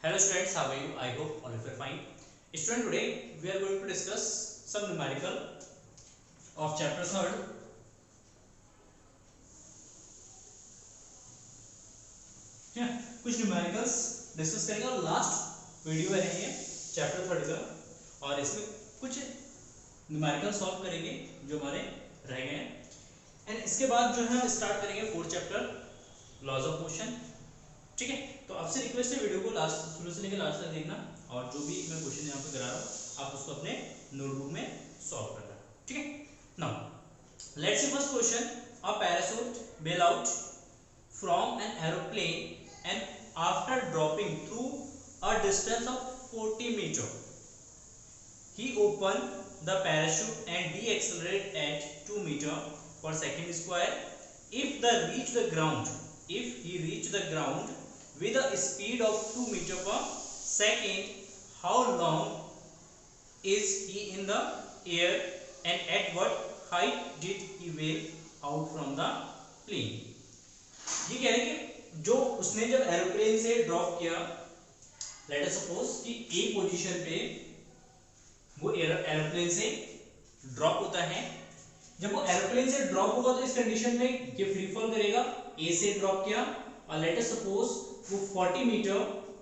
Hello students, how are you? I hope all of you are fine. Student, today we are going to discuss some numerical of chapter 3rd. कुछ numericals discuss करेंगे और last video है ये chapter 3rd का, और इसमें कुछ numerical solve करेंगे जो हमारे रह गए हैं। एंड इसके बाद जो है हम स्टार्ट करेंगे 4th chapter laws of motion. ठीक है, तो आपसे रिक्वेस्ट है वीडियो को लास्ट शुरू से लेकर लास्ट तक देखना, और जो भी मैं क्वेश्चन यहाँ पे करा रहा हूँ आप उसको अपने नोटबुक में सॉल्व करना। ठीक है, now let's see first question. A parachute bail out from an aeroplane and after dropping through a distance of 40 metre he opened the parachute and deaccelerate at 2 meter per second square. If he reached the ground with a speed of 2 meter per second, how long is he in the air and at what height did he bail out from the plane? ये कह रहे हैं कि जो उसने जब aeroplane से drop किया, लेट अस सपोज कि ए पोजीशन पे वो एरोप्लेन से ड्रॉप होता है। जब वो एरोप्लेन से ड्रॉप होगा तो इस कंडीशन में ये फ्री फॉल करेगा। ए से ड्रॉप किया और लेट अस सपोज वो 40 मीटर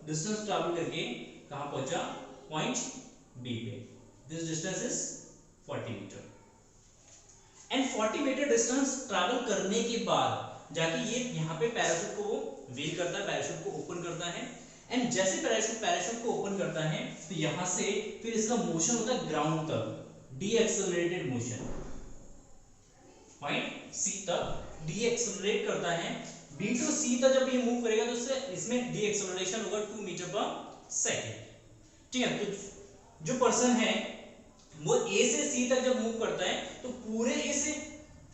डिस्टेंस ट्रैवल करके कहां पहुंचा, पॉइंट बी पे। This distance is 40 metre and 40 metre distance travel करने के बाद जाके ये यहाँ पे पैराशूट को वो व्हील करता है, पैराशूट को ओपन करता है। एंड जैसे पैराशूट को ओपन करता है तो यहां से फिर इसका मोशन होता है ग्राउंड तक, decelerated motion, point C तक डी एक्सेलरेट करता है। बी टू सी तक जब ये मूव करेगा तो इसमें डी एक्सेलरेशन होगा 2 मीटर पर सेकेंड। ठीक है, तो जो पर्सन है वो ए से सी तक जब मूव करता है तो पूरे इस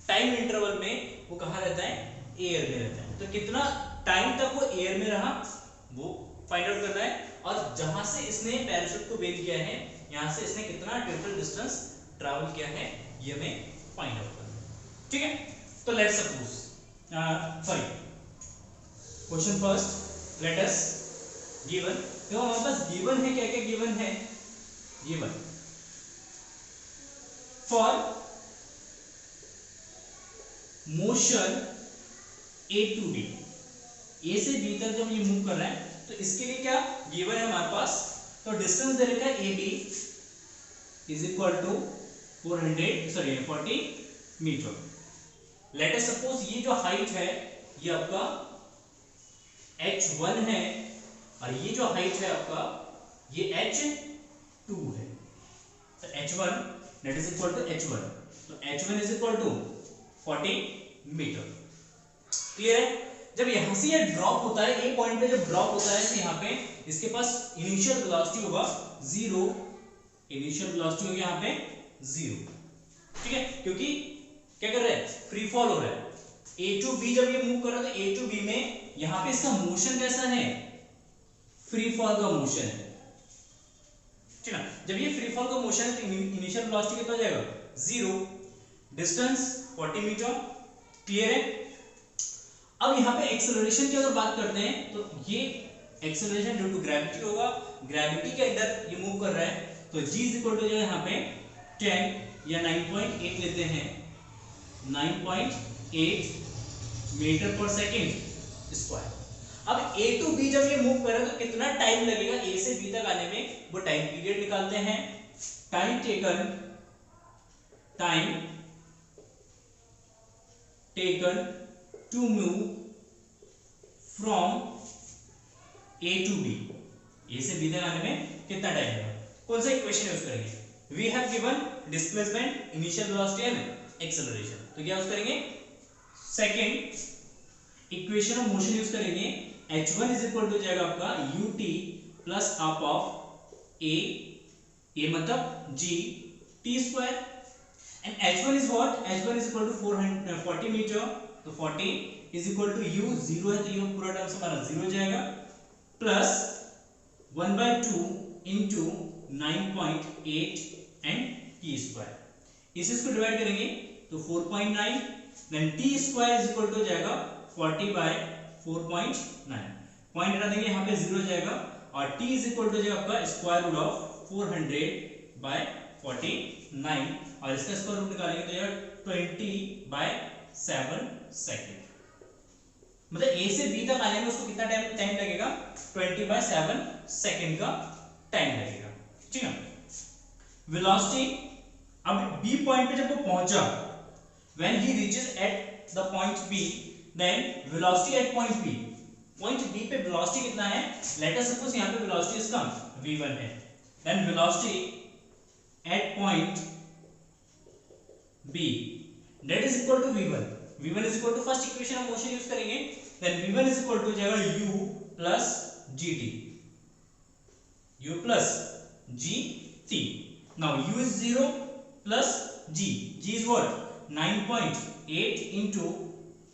टाइम इंटरवल में वो कहां रहता है, एयर में रहता है। तो कितना टाइम तक वो एयर में रहा वो फाइंड आउट करना है, और जहां से इसने पैराशूट को बेल किया है यहां से इसने कितना टोटल डिस्टेंस ट्रैवल किया है ये हमें फाइंड आउट करना है। ठीक है, तो let's suppose question first, let us given, देखो हमारे पास गिवन है, क्या क्या गिवन है, given for motion A to B, A से बी तक जब ये मूव कर रहा है तो इसके लिए क्या गिवन है हमारे पास, तो डिस्टेंस दे रखा है A B is equal to 40 metre. Let us suppose ये जो हाइट है ये आपका h1 है और ये जो हाइट है आपका ये h2 है। तो h1 that is equal to h1, तो h1 is equal to 40 metre. Clear है? जब यहां से ये ड्रॉप होता है, ए पॉइंट पे जब ड्रॉप होता है तो यहां पे इसके पास इनिशियल वेलोसिटी होगा 0, इनिशियल वेलोसिटी होगी यहां पे 0। ठीक है, क्योंकि क्या कर रहा है, फ्री फॉल हो रहा है। ए टू बी जब ये मूव कर रहा है तो ए टू बी में यहां पे इसका मोशन कैसा है, फ्री फॉल का मोशन है। ठीक है, जब ये फ्री फॉल का मोशन है तो इनिशियल वेलोसिटी कितना हो जाएगा, 0, डिस्टेंस 40 मीटर। क्लियर है? अब यहाँ पे एक्सेलरेशन की अगर बात करते हैं तो ये एक्सेलरेशन ड्यू टू ग्रेविटी होगा, ग्रेविटी के अंदर ये मूव कर रहा है, तो g इज इक्वल टू जो यहाँ पे 10 या 9.8 लेते हैं, 9.8 मीटर पर सेकेंड स्क्वायर। अब a टू b जब ये मूव कर रहा है तो कितना टाइम लगेगा a से b तक आने में, वो टाइम पीरियड निकालते हैं। Time taken to move from A to B, A से B तक आने में कितना टाइम लगेगा, कौन सा इक्वेशन यूज करेंगे, we have given displacement, initial velocity and acceleration, तो क्या यूज करेंगे, second equation of motion use करेंगे। h1 इज इक्वल टू जाएगा आपका ut plus half of a मतलब g t square, and h1 is what, h1 is equal to 40 metre, तो 40 is equal to u, 0 है तो ये पूरा टर्म हमारा 0 हो जाएगा, plus 1/2 into 9.8 and t square. इसको डिवाइड करेंगे तो 4.9, then t square is equal to जाएगा 40/4.9, पॉइंट हटा देंगे यहाँ पे 0 हो जाएगा, और t इज इक्वल टू हो जाएगा आपका स्क्वायर रूट ऑफ 400/49 और इसका स्क्वायर रूट निकालेंगे तो यार 20/7 सेकेंड। मतलब a से b तक आने में उसको कितना टाइम लगेगा 20/7 सेकेंड का टाइम लगेगा। ठीक है, वेलोसिटी अब b पॉइंट पे जब वो पहुंचा, when he reaches at the point b, then velocity at point b, point b पे velocity कितना है, let us suppose यहाँ पे velocity इसका v1 है, then velocity at point b that is equal to v1, v1 is equal to first equation of motion use करेंगे, then v1 is equal to जाएगा u plus gt, u plus gt। now u is 0 plus g is what 9.8 into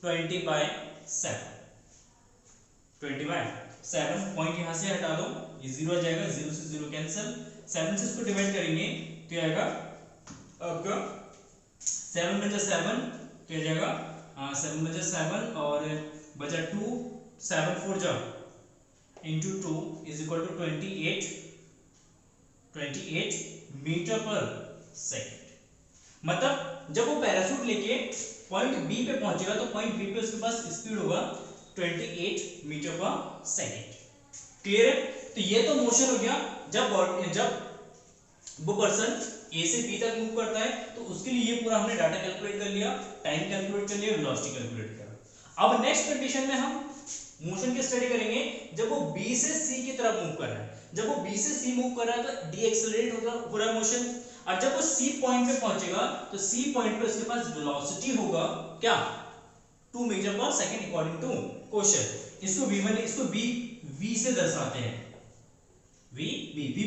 20/7, 20/7 point यहां से हटा दो, ये 0 आ जाएगा, 0 से 0 cancel, 7 से इसको डिवाइड करेंगे तो आएगा आपका 7 बचा 7 क्या जाएगा 7 बचा 7 और बचा 2, 7 4 जा into 2 is equal to 28 metre per second. मतलब जब वो पैराशूट लेके पॉइंट बी पे पहुंचेगा तो पॉइंट बी पे उसके पास स्पीड होगा 28 मीटर पर सेकेंड। क्लियर है? तो ये तो मोशन हो गया जब वो पर्सन ए से बी तक मूव करता है, तो उसके लिए ये पूरा हमने डाटा कैलकुलेट कर लिया, टाइम कैलकुलेट कर लिया, वेलोसिटी कैलकुलेट किया। अब नेक्स्ट कंडीशन में हम मोशन की स्टडी करेंगे जब वो बी से सी की तरफ मूव कर रहा है। जब वो बी से सी मूव कर रहा है तो डी एक्सेलरेट हो रहा है मोशन, और जब वो सी पॉइंट पे पहुंचेगा तो सी पॉइंट पे उसके पास वेलोसिटी होगा क्या 2 मीटर पर सेकंड अकॉर्डिंग टू क्वेश्चन। इसको v1 इसको v से दर्शाते हैं, v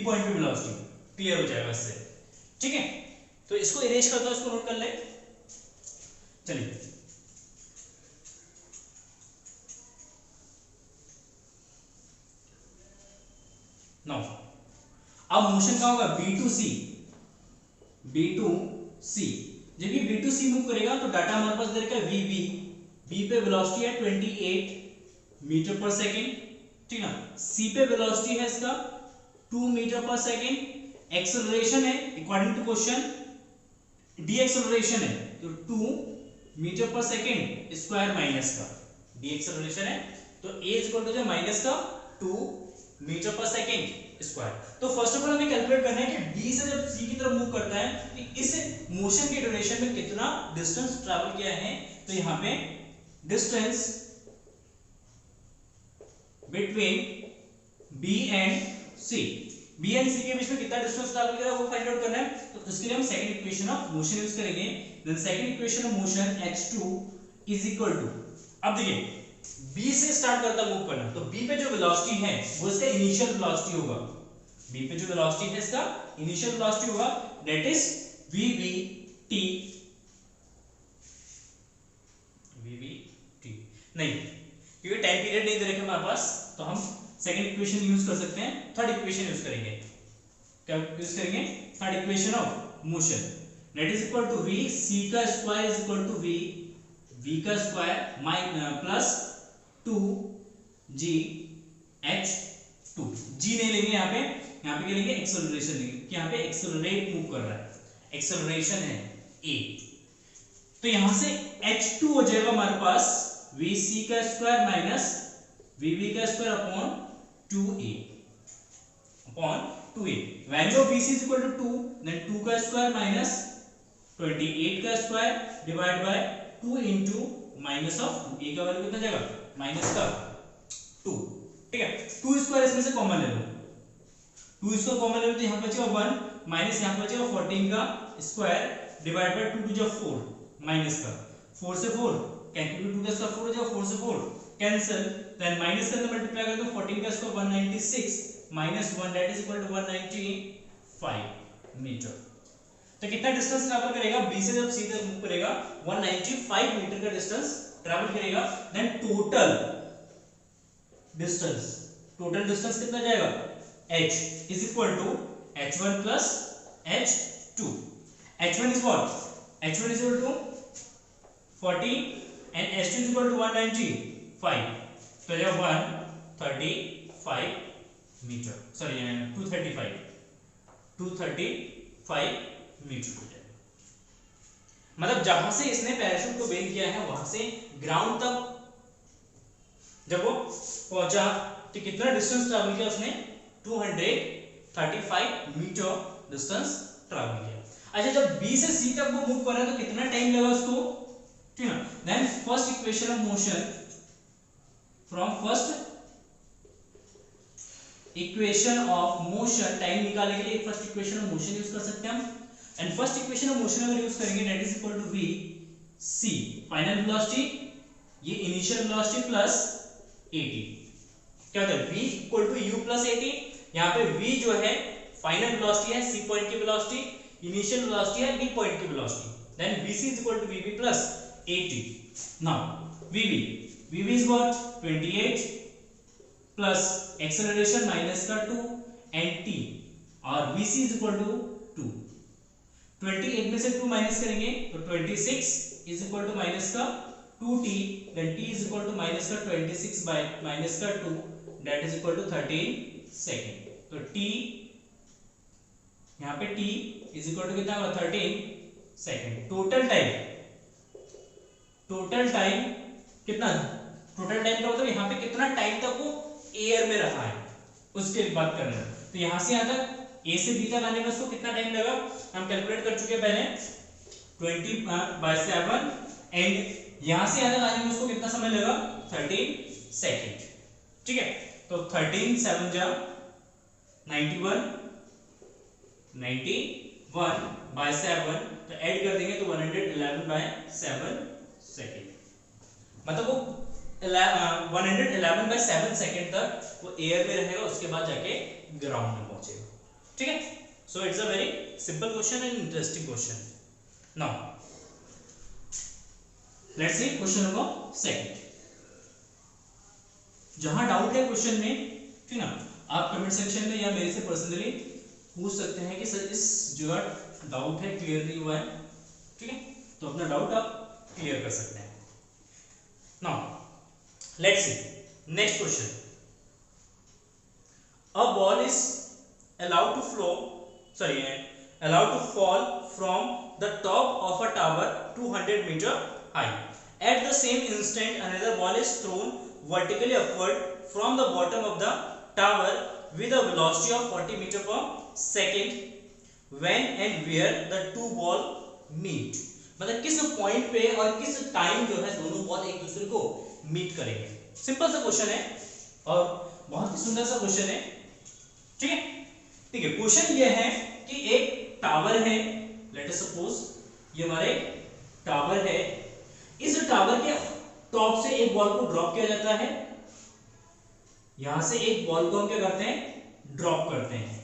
पॉइंट पे वेलोसिटी। क्लियर हो जाएगा इससे, ठीक है? तो इसको इरेज करता हूं, इसको नोट कर ले। चलिए नाउ अब मोशन क्या होगा b to c, जब ये b to c मूव करेगा तो डाटा हमारे पास दे रखा है v पे वेलोसिटी है 28 मीटर पर सेकेंड, ठीक ना। c पे वेलोसिटी है इसका 2 मीटर पर सेकेंड, एक्सेलरेशन है according to question, deceleration है तो 2 metre per second square minus का डी एक्सेलरेशन है, तो a इक्वल टू माइनस का 2 मीटर पर सेकेंड स्क्वायर। तो फर्स्ट ऑफ ऑल हमें कैलकुलेट करना है कि b से जब c की तरफ मूव करता है तो इस मोशन के ड्यूरेशन में कितना डिस्टेंस ट्रैवल किया है। तो यहां पे distance between b and c के बीच में कितना डिस्टेंस ट्रैवल किया वो फाइंड आउट करना है। तो उसके लिए हम second equation of motion use करेंगे। Then second equation of motion h2 is equal to, अब देखिए b से स्टार्ट करता मूव करना, तो b पे जो वेलोसिटी है वो इसका इनिशियल वेलोसिटी होगा, b पे जो वेलोसिटी है इसका इनिशियल वेलोसिटी होगा, दैट इज vbt नहीं, क्योंकि टाइम पीरियड नहीं दे रखे हमारे पास, तो हम सेकंड इक्वेशन यूज कर सकते हैं, थर्ड इक्वेशन यूज करेंगे। क्या यूज करेंगे? Third equation of motion, that is equal to v c का square is equal to v का square plus 2g h2। g नहीं लेंगे यहाँ पे क्या लेंगे? एक्सेलरेशन लेंगे, कि यहाँ पे एक्सेलरेट मूव कर रहा है, एक्सेलरेशन है a, तो यहां से h2 हो जाएगा हमारे पास vc का स्क्वायर माइनस vv का square upon 2a value of vc is equal to 2, then 2 का स्क्वायर माइनस 28 का square divide by 2 into minus of 2, a का वैल्यू कितना जाएगा माइनस का 2, ठीक है। 2 स्क्वायर इसमें से कॉमन ले लो, 2 स्क्वायर कॉमन ले लो तो यहां बचेगा 1 माइनस यहां बचेगा 14 का स्क्वायर डिवाइड बाय 2 जो 4 माइनस का 4 से 4 कैंसिल, 2 का स्क्वायर 4 हो जाएगा, 4 से 4 कैंसिल, देन माइनस के अंदर मल्टीप्लाई करें तो 14 का square 196 minus 1 that is equal to 195 metre. तो कितना डिस्टेंस ट्रैवल करेगा? b से जब c तक मूव करेगा 195 मीटर का डिस्टेंस ट्रैवल करेगा। देन टोटल डिस्टेंस कितना जाएगा? h is equal to h1 plus h2। h1 is what? h1 is equal to 40 and h2 is equal to 195, तो यह 135 metre, sorry 235 metre to time. मतलब जहां से इसने पैराशूट को बेंड किया है वहां से ग्राउंड तक जब वो पहुंचा तो कितना डिस्टेंस ट्रैवल किया उसने, 235 मीटर डिस्टेंस ट्रैवल किया। अच्छा, जब बी से सी तक वो मूव कर रहा है तो कितना टाइम लगा उसको, ठीक है। Then first equation of motion, from first equation of motion time निकालने के लिए first equation of motion use कर सकते हैं हम। And first equation of motion अगर यूज करेंगे that is equal to v c final velocity, ये इनिशियल वेलोसिटी प्लस at, क्या होता है v equal to u plus at। यहाँ पे v जो है फाइनल वेलोसिटी है, c पॉइंट की वेलोसिटी, इनिशियल वेलोसिटी है b पॉइंट की velocity, then vc is equal to vb plus at। Now vb is what 28 plus acceleration minus का 2 and t, और vc इज इक्वल टू 2। 28 में से 2 minus करेंगे तो 26 इज इक्वल टू माइनस का 2t, then t is equal to minus का 26 by minus का 2 that is equal to 13 second. तो t यहाँ पे t इज इक्वल टू कितना होगा, 13 सेकंड। टोटल टाइम कितना, टोटल टाइम का मतलब यहाँ पे कितना टाइम तक वो एयर में रहा है उसके बात कर रहे हैं। तो यहाँ से यहाँ तक ए से बी तक आने में उसको कितना टाइम लगा, हम कैलकुलेट कर चुके हैं पहले 20/7, एंड यहाँ से यहाँ तक आने में उसको कितना समय लगा, 13 सेकेंड, ठीक है। तो 13 7 जा 91 91/7, तो ऐड कर देंगे तो 111/7 सेकेंड। मतलब वो 111/7 सेकेंड तक वो एयर में रहेगा, उसके बाद जाके ग्राउंड में पहुंचेगा, ठीक है। So it's a very simple question and interesting question. Now let's see question number second. जहां डाउट है क्वेश्चन में, ठीक ना, आप कमेंट सेक्शन में या मेरे से पर्सनली पूछ सकते हैं कि सर इस जगह डाउट है, क्लियर नहीं हुआ है, ठीक है, तो अपना डाउट आप क्लियर कर सकते हैं। Now let's see next question. A ball is allowed to fall from the top of a tower 200 meter high. At the same instant another ball is thrown vertically upward from the bottom of the tower with a velocity of 40 meter per second. When and where the two ball meet, मतलब किस point पे और किस time जो है दोनों ball एक दूसरे को मीट करेंगे। सिंपल सा क्वेश्चन है और बहुत ही सुंदर सा क्वेश्चन है, ठीक है। ठीक है, क्वेश्चन ये है कि एक टावर है, लेट अस सपोज ये हमारे टावर है, इस टावर के टॉप से एक बॉल को ड्रॉप किया जाता है, यहां से एक बॉल को हम क्या करते हैं, ड्रॉप करते हैं,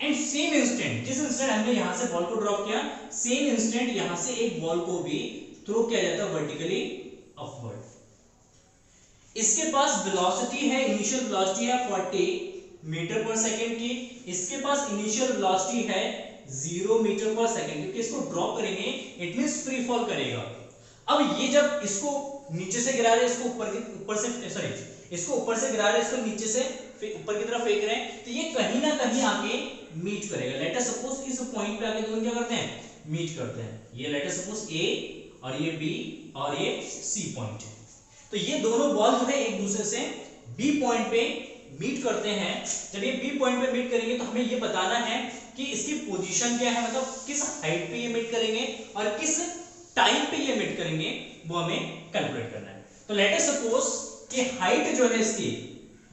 एंड सेम इंस्टेंट, जिस इंस्टेंट हमने यहां से बॉल को ड्रॉप किया, सेम इंस्टेंट यहां से एक बॉल को भी थ्रो किया जाता है वर्टिकली अपवर्ड। इसके पास वेलोसिटी है, इनिशियल वेलोसिटी है 40 मीटर पर सेकंड की, इसके पास इनिशियल वेलोसिटी है 0 मीटर पर सेकंड, क्योंकि इसको ड्रॉप करेंगे इट मींस फ्री फॉल करेगा। अब ये जब इसको नीचे से गिरा रहे हैं, इसको ऊपर से इसको ऊपर से गिरा रहे हैं, इसको नीचे से ऊपर की तरफ फेंक रहे हैं, तो ये कहीं ना कहीं आके मीट करेगा। लेट अस सपोज इस पॉइंट पे आके दोनों क्या करते हैं, मीट करते हैं। ये लेट अस सपोज ए और ये बी और ये सी पॉइंट है, तो ये दोनों बॉल जो है एक दूसरे से बी पॉइंट पे मीट करते हैं। जब ये बी पॉइंट पे मीट करेंगे तो हमें ये बताना है कि इसकी पोजीशन क्या है, मतलब किस हाइट पे ये मीट करेंगे और किस टाइम पे ये मीट करेंगे, वो हमें कैलकुलेट करना है। तो लेट अस सपोज कि हाइट जो है इसकी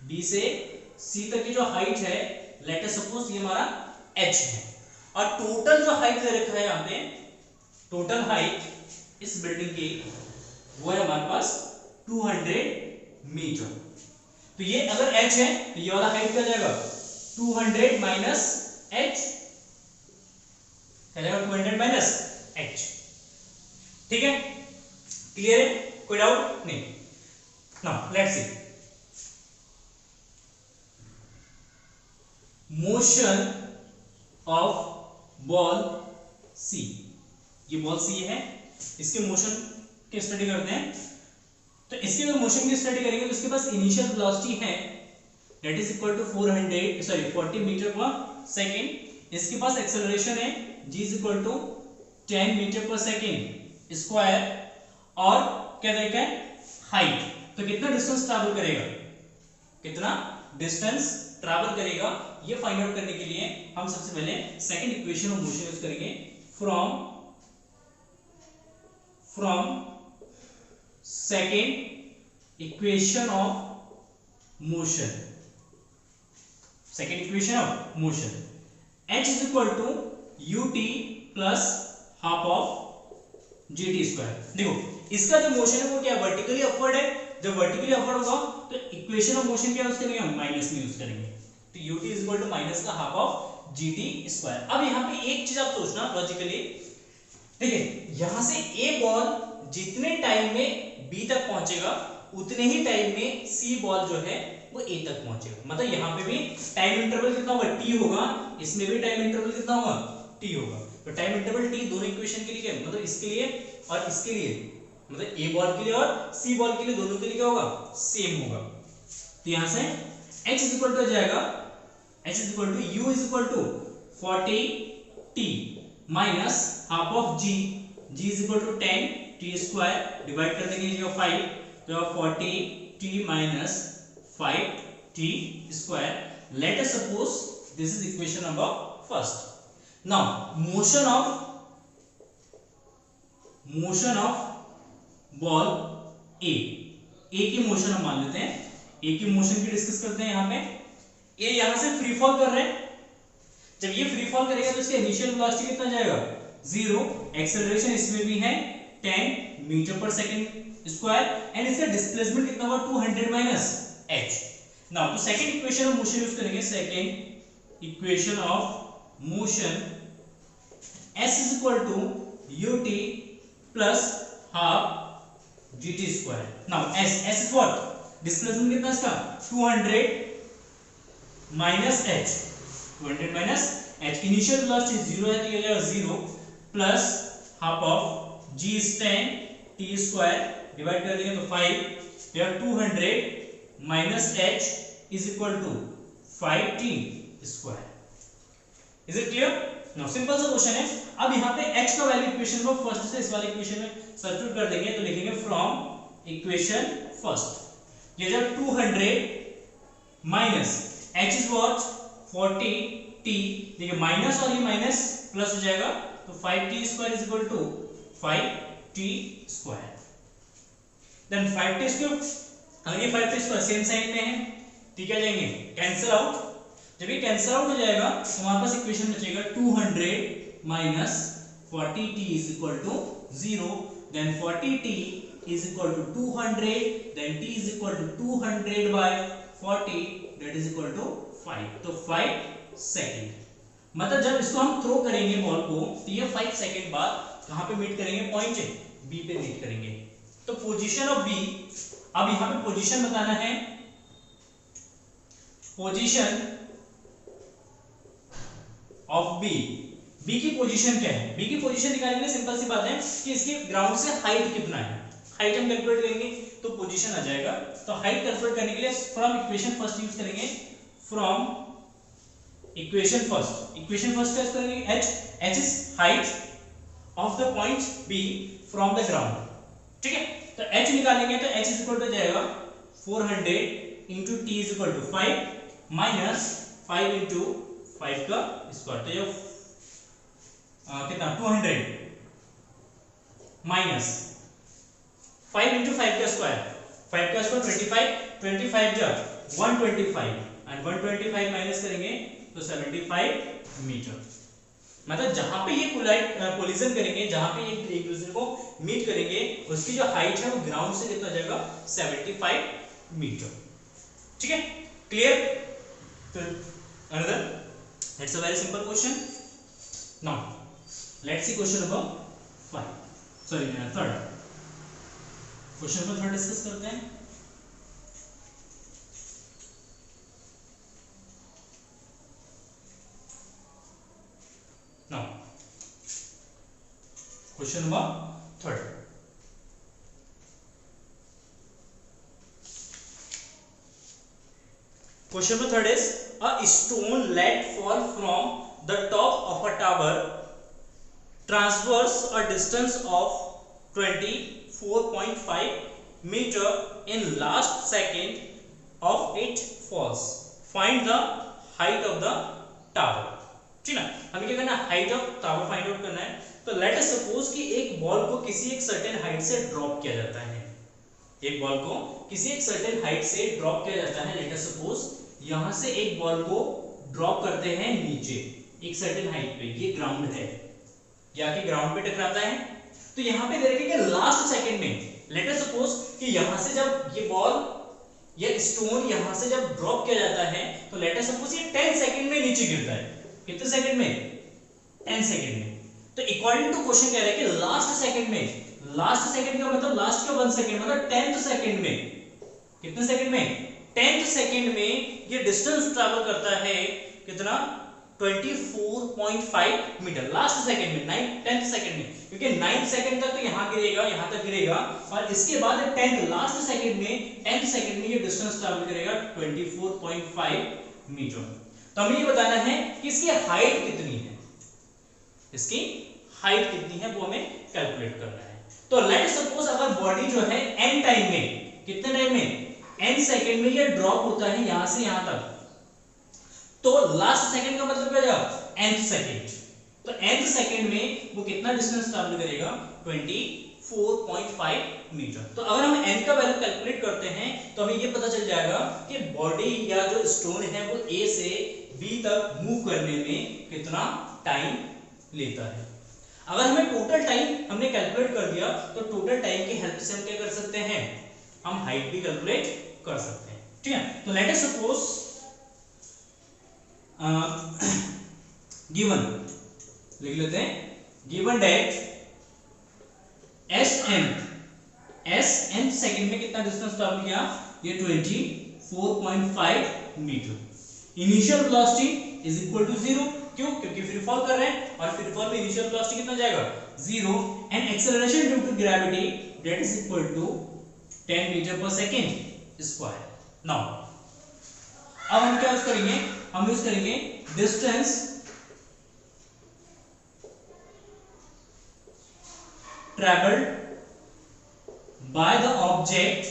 बी से सी तक की जो हाइट है, लेट अस सपोज ये हमारा h है, और टोटल जो हाइट दे रखा है यहाँ पे, टोटल हाइट इस बिल्डिंग की वो है हमारे पास 200 मीटर। तो ये अगर h है तो ये वाला हाइट क्या जाएगा, 200 माइनस h, क्या जाएगा 200 माइनस h, ठीक है, क्लियर है, कोई डाउट नहीं। Now let's see motion of ball C. ये बॉल सी है, इसके मोशन की स्टडी करते हैं। तो इसके अगर मोशन की स्टडी करेंगे तो इसके पास इनिशियल वेलोसिटी है that is equal to 40 metre per second. इसके पास एक्सेलरेशन है g is equal to 10 metre per second square, और क्या देखा है हाइट, तो कितना डिस्टेंस ट्रैवल करेगा, कितना डिस्टेंस ट्रैवल करेगा, ये फाइंड आउट करने के लिए हम सबसे पहले second equation of motion use करेंगे। From second equation of motion, second equation of motion h is equal to ut plus half of gt square. देखो इसका जो मोशन है वो क्या वर्टिकली अपवर्ड है, जब वर्टिकली अपवर्ड होगा तो इक्वेशन ऑफ मोशन क्या यूज करेंगे, हम माइनस में यूज करेंगे, तो ut is equal to minus का हाफ ऑफ gt स्क्वायर। अब यहाँ पे एक चीज आप सोचना लॉजिकली, ठीक है, यहां से a बॉल जितने टाइम में b तक पहुंचेगा उतने ही टाइम में c बॉल जो है वो a तक पहुंचेगा, मतलब यहाँ पे भी टाइम इंटरवल कितना होगा t होगा, इसमें भी टाइम इंटरवल कितना होगा t होगा, तो टाइम इंटरवल t दोनों इक्वेशन के लिए क्या, मतलब इसके लिए और इसके लिए, मतलब a बॉल के लिए और c बॉल के लिए, दोनों के लिए क्या होगा सेम होगा। तो यहां से h इज इक्वल टू हो जाएगा, h is equal to u is equal to 40t minus half of g, g is equal to 10t square, divide कर देंगे जो 5, तो 40t minus 5t square. Let us suppose this is equation number first. Now motion of ball A की motion हम मान लेते हैं, A की मोशन की डिस्कस करते हैं। यहाँ पे A यहाँ से फ्री फॉल कर रहे हैं, जब ये फ्री फॉल करेगा तो इसका इनिशियल वेलोसिटी कितना जाएगा 0, एक्सेलरेशन इसमें भी है 10 मीटर पर सेकंड स्क्वायर, एंड इसका डिस्प्लेसमेंट कितना हुआ 200 माइनस h। नाउ तो second equation of motion use करेंगे, second equation of motion s is equal to ut plus half gt square. Now s is what, displacement कितना इसका 200 minus h, 200 minus h, initial velocity 0 है तो ये हो जाएगा 0 plus half of g is 10 t square, divide कर देंगे तो 5, या 200 minus h is equal to 5t square. Is it clear? Now simple सा क्वेश्चन है। अब यहाँ पे h का वैल्यू इक्वेशन को फर्स्ट से इस वाले इक्वेशन में सब्स्टिट्यूट कर देंगे, तो लिखेंगे फ्रॉम इक्वेशन फर्स्ट, ये जब 200 minus h is what 40t, देखिए माइनस और ये माइनस प्लस हो जाएगा, तो 5t square is equal to 5t square. Then 5t square, अगर ये 5t स्क्वायर सेम साइन में है, ठीक है, जाएंगे कैंसिल आउट, जब ये कैंसिल आउट हो जाएगा तो हमारे पास इक्वेशन बचेगा 200 minus 40t is equal to 0, then 40t is equal to 200, then t is equal to 200 by 40, that is equal to 5, तो 5 सेकंड। मतलब जब इसको हम थ्रो करेंगे बॉल को, तो ये 5 सेकंड बाद कहां पे मीट करेंगे, पॉइंट B पे मीट करेंगे। तो पोजीशन ऑफ B, अब यहां पे पोजीशन बताना है, पोजीशन ऑफ B, B की पोजीशन क्या है, B की पोजीशन निकालने के लिए सिंपल सी बात है कि इसकी ग्राउंड से हाइट कितना है, हाइट हम कैलकुलेट करेंगे तो पोजीशन आ जाएगा। तो हाइट कैलकुलेट करने के लिए फ्रॉम इक्वेशन फर्स्ट यूज करेंगे, from equation first, equation first use करेंगे h is height of the point B from the ground, ठीक है। तो h निकालेंगे तो h इज इक्वल टू जाएगा 400 into t is equal to 5 minus 5 into 5 का square, तो ये कितना 200 माइनस 5 इंटू 5 का स्क्वायर, 5 का स्क्वायर 25 जब 125, एंड 125 माइनस करेंगे तो 75 मीटर। मतलब जहां पे ये कोलिजन करेंगे, जहां पे ये एक दूसरे को मीट करेंगे, उसकी जो हाइट है वो ग्राउंड से कितना जाएगा 75 मीटर, ठीक है, क्लियर। तो another, it's a very simple question. Now let's see question number 5, sorry third, question number 3 discuss करते हैं। Now, question number 3. Question number third is a stone let fall from the top of a tower transverse a distance of 24.5 meter in last second of it falls. Find the height of the tower. ठीक ना, हमें क्या करना है, height of tower find out करना है। तो late us suppose कि एक बॉल को किसी एक सर्टेन हाइट से ड्रॉप किया जाता है, एक बॉल को किसी एक सर्टेन हाइट से ड्रॉप किया जाता है। लेट अस सपोज यहां से एक बॉल को ड्रॉप करते हैं नीचे एक सर्टेन हाइट पे, ये ग्राउंड है, या कि ग्राउंड पे टकराता है। तो यहाँ पे दे रखा है लास्ट सेकंड में, लेट अस सपोज कि यहां से जब ये बॉल या स्टोन यहां से जब ड्रॉप किया जाता है तो लेट अस सपोज ये 10 सेकंड में नीचे गिरता है। कितने सेकंड में? 10 सेकंड में। तो अकॉर्डिंग टू क्वेश्चन कह रहा है कि लास्ट सेकंड में, लास्ट सेकंड का मतलब लास्ट का 1 सेकंड मतलब 10th सेकंड में, कितने सेकंड में? 10th सेकंड में ये डिस्टेंस ट्रैवल करता है कितना? 24.5 मीटर लास्ट सेकंड में, 10th सेकंड में, क्योंकि 9th सेकंड तक तो यहां गिरेगा, यहां तक गिरेगा, और इसके बाद 10th लास्ट सेकंड में, 10th सेकंड में ये डिस्टेंस ट्रैवल करेगा 24.5 मीटर। तो हमें ये बताना है कि इसकी हाइट कितनी है, इसकी हाइट कितनी है वो हमें कैलकुलेट करना है। तो लेट सपोज अगर बॉडी जो है n टाइम में, कितने टाइम में? n सेकंड में ये ड्रॉप होता है यहां से यहां तक, तो लास्ट सेकंड का मतलब क्या हो जाएगा? nth second. तो nth सेकंड में वो कितना डिस्टेंस ट्रैवल करेगा? 24.5 मीटर। तो अगर हम n का वैल्यू कैलकुलेट करते हैं तो हमें ये पता चल जाएगा कि बॉडी या जो स्टोन है वो A से B तक मूव करने में कितना टाइम लेता है। अगर हमें टोटल टाइम हमने कैलकुलेट कर दिया तो टोटल टाइम की हेल्प से हम क्या कर सकते हैं? हम हाइट भी कैलकुलेट कर सकते हैं। ठीक है, तो लेट अस सपोज गिवन लिख लेते हैं, given that S N second में कितना डिस्टेंस ट्रैवल किया? ये 24.5 metre. Initial velocity is equal to 0, क्यों? क्योंकि फ्री फॉल कर रहे हैं और फ्री फॉल में इनिशियल वेलोसिटी कितना जाएगा? 0। And acceleration due to gravity that is equal to 10 metre पर सेकंड स्क्वायर। नाउ अब हम क्या यूज करेंगे? हम यूज करेंगे distance travelled by the object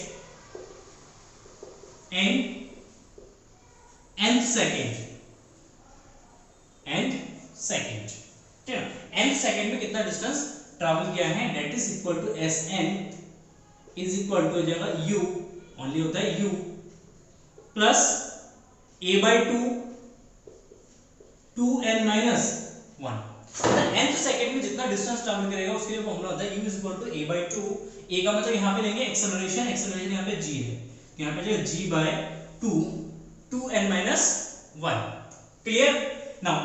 in nth second, ठीक है, nth सेकंड में कितना डिस्टेंस ट्रैवल किया है, that is equal to Sn is equal to हो जाएगा u, ओनली होता है u plus a/2 2n minus 1। nth second में जितना डिस्टेंस ट्रैवल करेगा उसके लिए फॉर्मूला होता है u is equal to a/2। a का मतलब यहां पे लेंगे एक्सेलरेशन, एक्सेलरेशन यहां पे g है, तो यहां पे जो g/2 2n minus 1। Clear? Now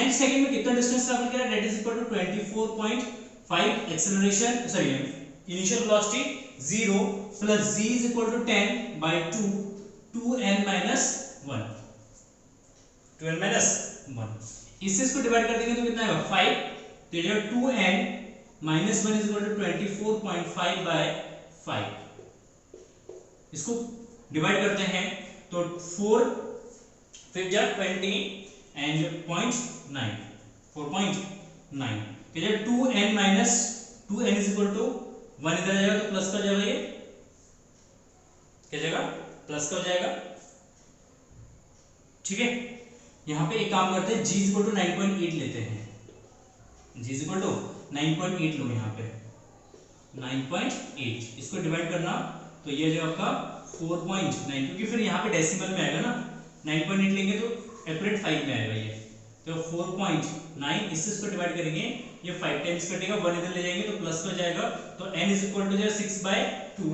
nth second में कितना डिस्टेंस ट्रैवल करेगा, that is equal to 24.5 acceleration, sorry initial velocity 0 plus g is equal to 10/2 2n minus 1, 2n minus 1। इससे इसको डिवाइड कर देंगे तो कितना आएगा? 5। तो ये 2n minus 1 is equal to 24.5/5। इसको डिवाइड करते हैं तो 4 5 जा 20 एंड 0.9 4.9। तो ये 2n minus 2n is equal to 1 इधर आ जाएगा तो प्लस का जाएगा, ये क्या जाएगा? प्लस का हो जाएगा। ठीक है, यहां पे एक काम करते हैं, g इक्वल टू 9.8 लेते हैं, g इक्वल टू 9.8 लो, यहां पे 9.8 इसको डिवाइड करना तो ये जो आपका 4.9, क्योंकि फिर यहां पे डेसिमल में आएगा ना, 9.8 लेंगे तो एक्यूरेट 5 में आएगा ये, तो 4.9 इसको डिवाइड करेंगे, ये 5 टाइम्स कटेगा, 1 इधर ले जाएंगे तो प्लस का जाएगा, तो n is equal to 6/2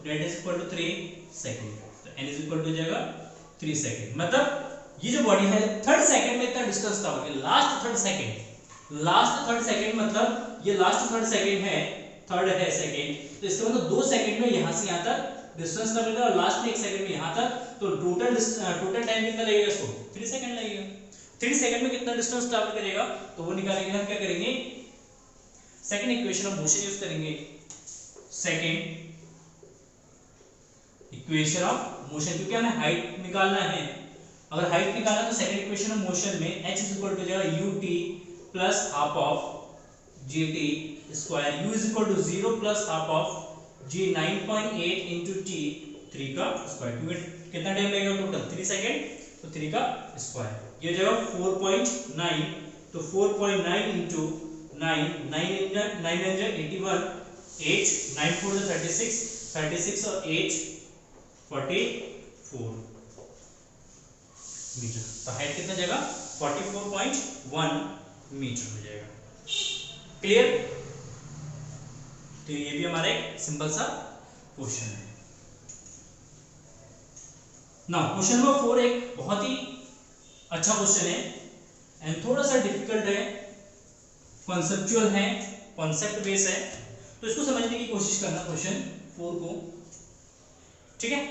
that is equal to 3 second. तो n इज इक्वल टू जाएगा 3 सेकंड। मतलब ये जो बॉडी है थर्ड सेकंड में इतना डिस्टेंस ट्रैवल किया, लास्ट थर्ड सेकंड मतलब ये लास्ट थर्ड सेकंड है, थर्ड है सेकंड, तो इसका मतलब 2 सेकंड में यहां से यहां तक डिस्टेंस ट्रैवल करेगा और लास्ट में 1 सेकंड में यहां तक, तो टोटल टाइम कितना लगेगा इसको? 3 सेकंड लगेगा। 3 सेकंड में कितना डिस्टेंस ट्रैवल करेगा तो वो निकालेंगे हम, क्या करेंगे? Second equation of motion use करेंगे, सेकंड इक्वेशन ऑफ मोशन, क्योंकि हमें हाइट निकालना है अगर हाइट निकालना तो सेकंड इक्वेशन ऑफ मोशन में h इज इक्वल टू जाएगा ut plus half of gt square, u is equal to 0 plus half of g 9.8 into t 3 का स्क्वायर, क्योंकि कितना टाइम लगेगा टोटल 3 सेकंड, तो 3 का स्क्वायर ये हो जाएगा 4.9, तो 4.9 into 9 81, 8 9 4 36, 36 और 8 44 मीटर, तो हाइट कितना जाएगा 44.1 मीटर हो जाएगा। क्लियर? तो ये भी हमारा एक सिंपल सा क्वेश्चन है। ना क्वेश्चन नंबर 4 एक बहुत ही अच्छा क्वेश्चन है एंड थोड़ा सा डिफिकल्ट है, कॉन्सेप्चुअल है, कॉन्सेप्ट बेस है, तो इसको समझने की कोशिश करना क्वेश्चन 4 को। ठीक है,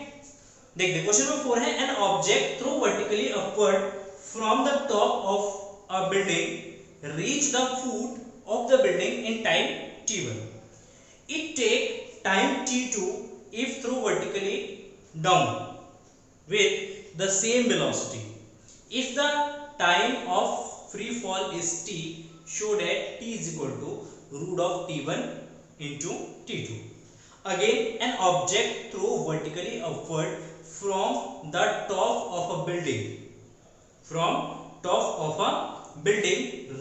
देखते क्वेश्चन नंबर 4 है an object throw vertically upward from the top of a building reach the foot of the building in time t1. It take time t2 if throw vertically down with the same velocity. If the time of free fall is t, show that t is equal to root of t1 into t2. Again, an object throw vertically upward from the top of a building,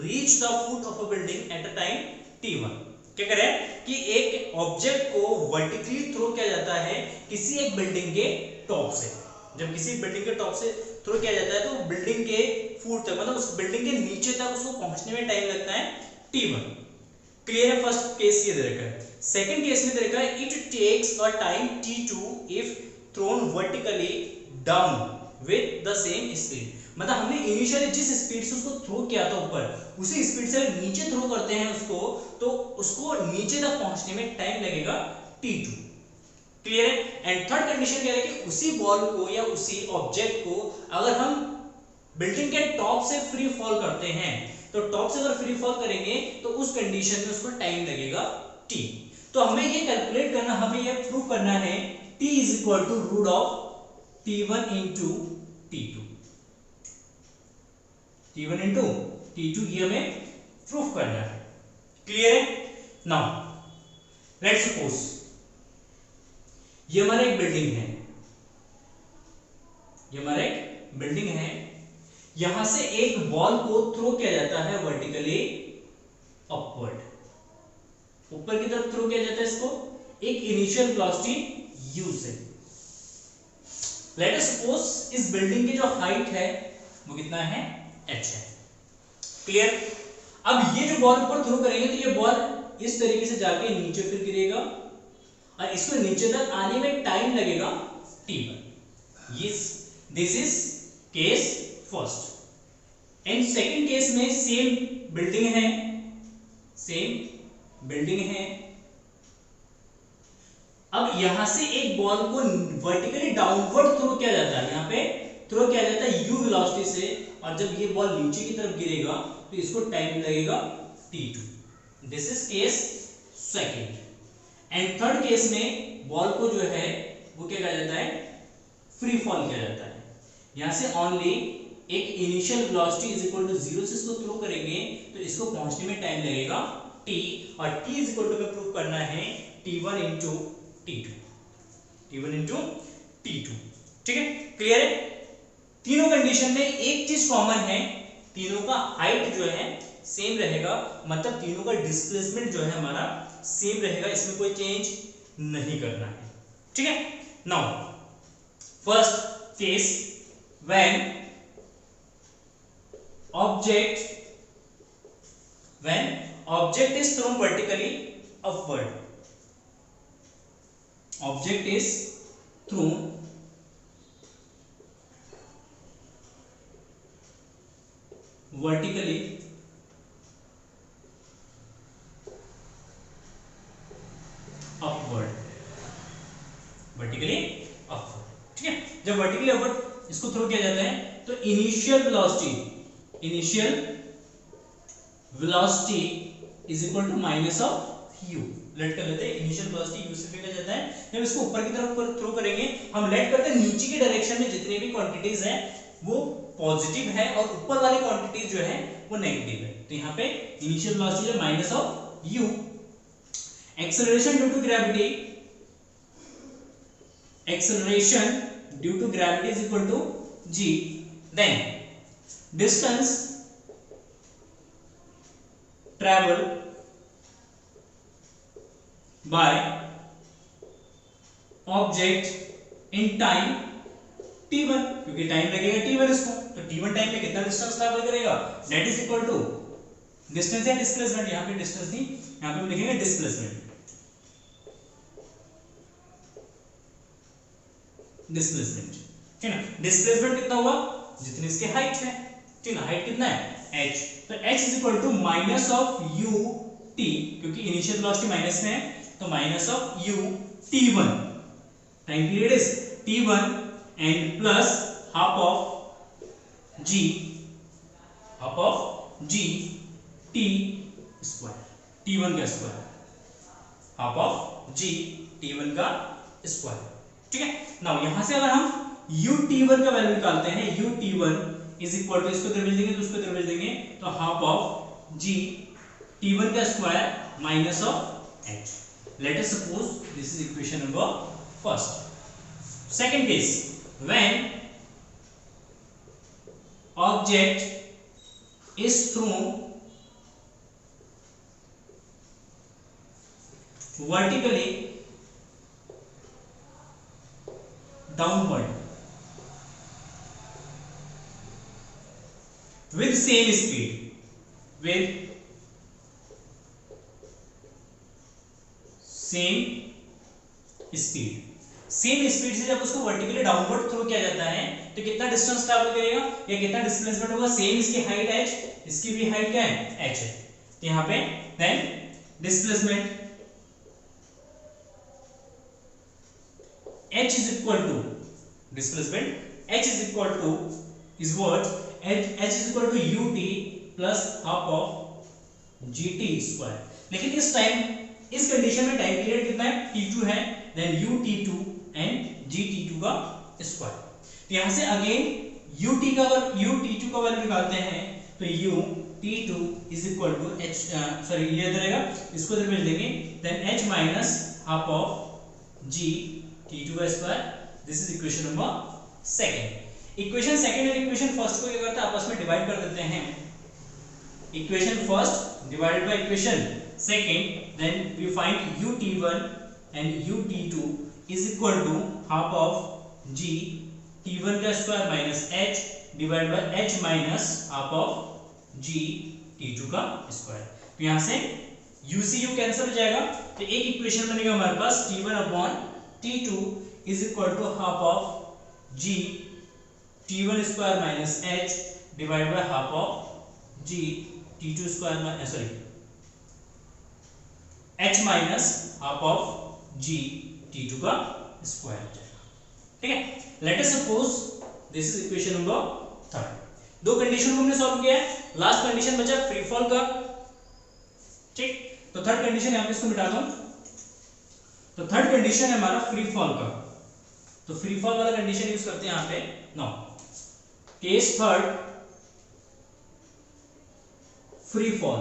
reach the foot of a building at a time t1. क्या करें कि एक object को vertically throw किया जाता है किसी एक बिल्डिंग के टॉप से। जब किसी बिल्डिंग के टॉप से थ्रो किया जाता है तो बिल्डिंग के फुट तक, मतलब उस बिल्डिंग के नीचे तक उसको पहुंचने में टाइम लगता है t1। क्लियर है? फर्स्ट केस ये दे रखा है। सेकंड केस में दे रखा है it takes a time t2 if thrown vertically down with the same speed. मतलब हमने इनिशियली जिस स्पीड से उसको थ्रो किया था ऊपर, उसी स्पीड से नीचे थ्रो करते हैं उसको, तो उसको नीचे तक पहुंचने में टाइम लगेगा t2। क्लियर है? एंड थर्ड कंडीशन क्या है कि उसी बॉल को या उसी ऑब्जेक्ट को अगर हम बिल्डिंग के टॉप से फ्री फॉल करते हैं, तो टॉप से अगर फ्री फॉल करेंगे तो उस कंडीशन में उसको टाइम लगेगा t। तो हमें ये कैलकुलेट करना, हमें ये प्रूव करना है t is equal to root of t1 into t2, t1 into t2 ये हमें प्रूफ करना है। क्लियर है? नाउ लेट्स सपोज ये हमारा एक बिल्डिंग है, ये हमारा एक बिल्डिंग है, यहां से एक बॉल को थ्रो किया जाता है वर्टिकली अपवर्ड, ऊपर की तरफ थ्रो किया जाता है इसको एक इनिशियल वेलोसिटी u से। लेट अस सपोज इस बिल्डिंग की जो हाइट है वो कितना है h है। क्लियर? अब ये जो बॉल ऊपर थ्रो करेंगे तो ये बॉल इस तरीके से जाके नीचे फिर गिरेगा और इसको नीचे तक आने में टाइम लगेगा t1। Yes, this is case first. And second case में सेम बिल्डिंग है, सेम बिल्डिंग है। अब यहां से एक बॉल को वर्टिकली डाउनवर्ड थ्रो किया जाता है, यहां पे थ्रो किया जाता है u वेलोसिटी से, और जब ये बॉल नीचे की तरफ गिरेगा तो इसको टाइम लगेगा t2। This is case second. And third case में बॉल को जो है वो क्या कहा जाता है, फ्री फॉल किया जाता है। यहां से ओनली एक initial velocity is equal to 0 से इसको थ्रो करेंगे तो इसको पहुंचने में टाइम लगेगा t, और t इज इक्वल टू में प्रूव करना है t1 into t2, t1 into t2। ठीक है? क्लियर है? तीनों कंडीशन में एक चीज कॉमन है, तीनों का हाइट जो है सेम रहेगा, मतलब तीनों का डिस्प्लेसमेंट जो है हमारा सेम रहेगा, इसमें कोई चेंज नहीं करना है। ठीक है? Now first case when object is thrown vertically upward, object is thrown vertically upward, vertically upward। ठीक है? जब vertically upward इसको थ्रो किया जाता है तो initial velocity is equal to minus of u। Let कर लेते हैं, इनिशियल वेलोसिटी u से फिर जाता है। जब इसको ऊपर की तरफ थ्रो करेंगे, हम लेट करते हैं नीचे की डायरेक्शन में जितनी भी क्वांटिटीज हैं वो पॉजिटिव है और ऊपर वाली क्वांटिटी जो है वो नेगेटिव है। तो यहाँ पे इनिशियल वेलोसिटी है minus of u। Acceleration due to gravity, acceleration due to gravity is equal to g, then distance travel by object in time t1, क्योंकि टाइम लगेगा t1 इसको, तो t1 टाइम में कितना डिस्टेंस ट्रैवल करेगा, that is equal to distance या displacement, यहाँ पे डिस्टेंस नहीं, यहाँ पे हम लिखेंगे डिस्प्लेसमेंट, डिस्प्लेसमेंट, ठीक है ना। डिस्प्लेसमेंट कितना हुआ, जितनी इसकी हाइट है, ठीक है ना, हाइट कितना है h, तो h is equal to minus of u t, क्योंकि इनिशियल वेलोसिटी माइनस में है, तो minus of u t1, time period is t1 and plus half of g t square, t1 का square, half of g t1 का square, ठीक है। Now यहां से अगर हम ut1 का वैल्यू निकालते हैं, ut1 इज इक्वल टू, इसको इधर भेज देंगे तो उसको इधर भेज देंगे, तो हाफ ऑफ g t1 का square minus of h। Late us suppose this is equation number first. Second case, when object is throne vertically downward with same speed, same speed से जब उसको वर्टिकली डाउनवर्ड थ्रो किया जाता है तो कितना distance travel करेगा या कितना डिस्प्लेसमेंट होगा, सेम इसकी हाइट h, इसकी भी हाइट क्या है h है, तो यहाँ पे then displacement h is equal to displacement h is equal to is what, h is equal to ut plus half of gt square। लेकिन इस टाइम, इस कंडीशन में टाइम पीरियड कितना है, t2 है, देन ut2 एंड gt2 का square. तो यहां से अगेन ut का और ut2 का वैल्यू निकालते हैं, तो ut2 is equal to h, sorry ये इधर रहेगा, इसको इधर भेज देंगे, then h minus half of g t2 का square. This is equation number second. Equation second और इक्वेशन फर्स्ट को क्या करते हैं, आपस में डिवाइड कर देते हैं, equation first divided by equation second, then we find ut1 and ut2 is equal to half of g t1 का square minus h divided by h minus half of g t2 का square. तो यहां से u से u cancel हो जाएगा, तो एक इक्वेशन बनेगा हमारे पास t1 upon t2 is equal to half of g t1 square minus h divided by half of g t2 square minus h minus half of g t2 का square हो जाएगा, ठीक है। Late us suppose this is equation number third. दो condition को हमने solve किया है, लास्ट कंडीशन बचा फ्री फॉल का, ठीक। तो थर्ड कंडीशन यहां पे इसको मिटा दो, तो थर्ड कंडीशन है हमारा फ्री फॉल का, तो फ्री फॉल वाला कंडीशन यूज करते हैं यहां पे। Now case third, free fall,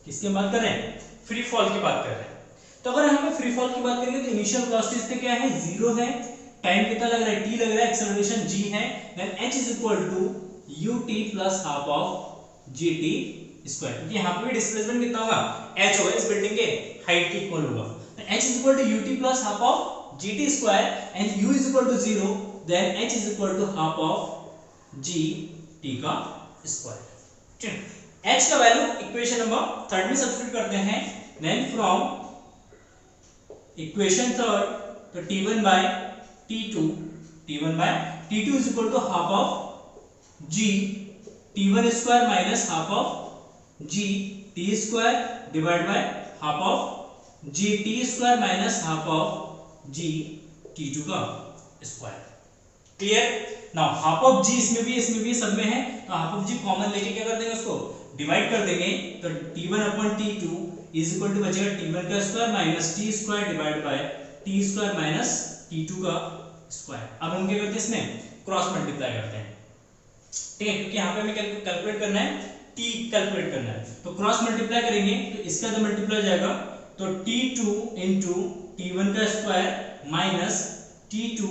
किसकी बात कर रहे हैं, फ्री फॉल की बात कर रहे हैं। तो अगर हम फ्री फॉल की बात करेंगे तो इनिशियल वेलोसिटी इसका क्या है, 0 है, टाइम कितना लग रहा है, t लग रहा है, एक्सेलरेशन g है, then h is equal to ut plus half of gt square, क्योंकि यहां पे भी डिस्प्लेसमेंट कितना होगा, h होगा, इस बिल्डिंग के हाइट के इक्वल होगा, h is equal to ut plus half of gt square and u is equal to 0, then h is equal to half of gt का स्क्वायर, ठीक है। h का वैल्यू इक्वेशन नंबर थर्ड में substitute करते हैं, then from equation third, तो t1 by t2 is equal to half of g t1 square minus half of g t square divided by half of g t square minus half of g t2 का square, clear. Now half of g इसमें भी सब में है, तो half of g common लेके क्या कर देंगे, उसको डिवाइड कर देंगे, तो t1 upon t2 is equal to बचेगा t1 का square minus t square divide bye t square minus t2 का स्क्वायर। अब हम क्या करते हैं, इसमें क्रॉस मल्टीप्लाई करते हैं, ठीक है, क्योंकि यहाँ पे हमें कैलकुलेट करना है, टी कैलकुलेट करना है, तो क्रॉस मल्टीप्लाई करेंगे तो इसका तो मल्टीप्लाई जाएगा, तो t2 इंटू t1 का स्क्वायर माइनस t2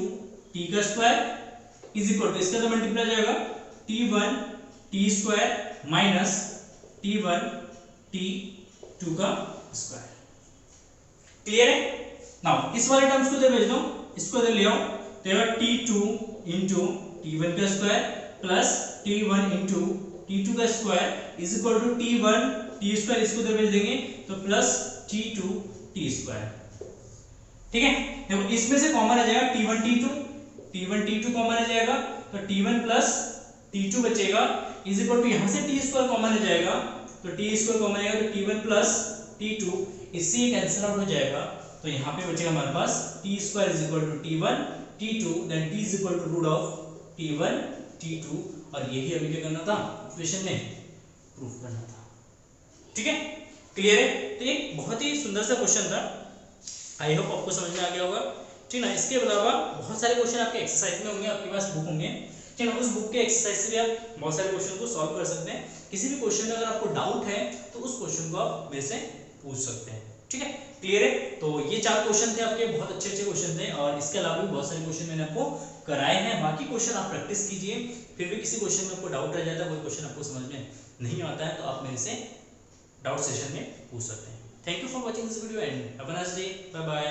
t का स्क्वायर इज इक्वल टू इसका तो मल्टीप्लाई जाएगा t1 t square minus t1 t2 का स्क्वायर। क्लियर है? नाउ इस वाले टर्म्स को इधर भेज दो, इसको इधर ले आओ, तो ये t2 इंटू t1 का square plus t1 into t2 का square is equal to t1 t square, इसको इधर भेज देंगे तो प्लस t2 t स्क्वायर। ठीक है, देखो इसमें से कॉमन आ जाएगा t1 t2 कॉमन आ जाएगा, तो t1 प्लस t2 बचेगा इज इक्वल टू यहां से t स्क्वायर कॉमन आ जाएगा, तो t स्क्वायर कॉमन आएगा तो t1 प्लस t2 इससे ये कैंसिल आउट हो जाएगा, तो यहाँ पे बचेगा हमारे पास t square is equal to t1 t2 then t is equal to root of t1 t2, और यही अभी क्या करना था इक्वेशन में प्रूफ करना था। ठीक है, क्लियर है? तो एक बहुत ही सुंदर सा क्वेश्चन था, आई होप आपको समझ में आ गया होगा। ठीक ना, इसके अलावा बहुत सारे क्वेश्चन आपके एक्सरसाइज में होंगे, आपके पास बुक होंगे, ठीक है, उस बुक के एक्सरसाइज से भी आप बहुत सारे क्वेश्चन को सॉल्व कर सकते हैं। किसी भी क्वेश्चन में अगर आपको डाउट है तो उस क्वेश्चन को आप मेरे से पूछ सकते हैं। ठीक है, क्लियर है? तो ये 4 क्वेश्चन थे आपके, बहुत अच्छे क्वेश्चन थे, और इसके अलावा भी बहुत सारे क्वेश्चन मैंने आपको कराए हैं। बाकी क्वेश्चन आप प्रैक्टिस कीजिए, फिर भी किसी क्वेश्चन में आपको डाउट रह जाता है, कोई क्वेश्चन आपको समझ में नहीं आता है, तो आप मेरे से डाउट सेशन में पूछ सकते हैं। Thank you for watching this video and have a nice day, bye bye.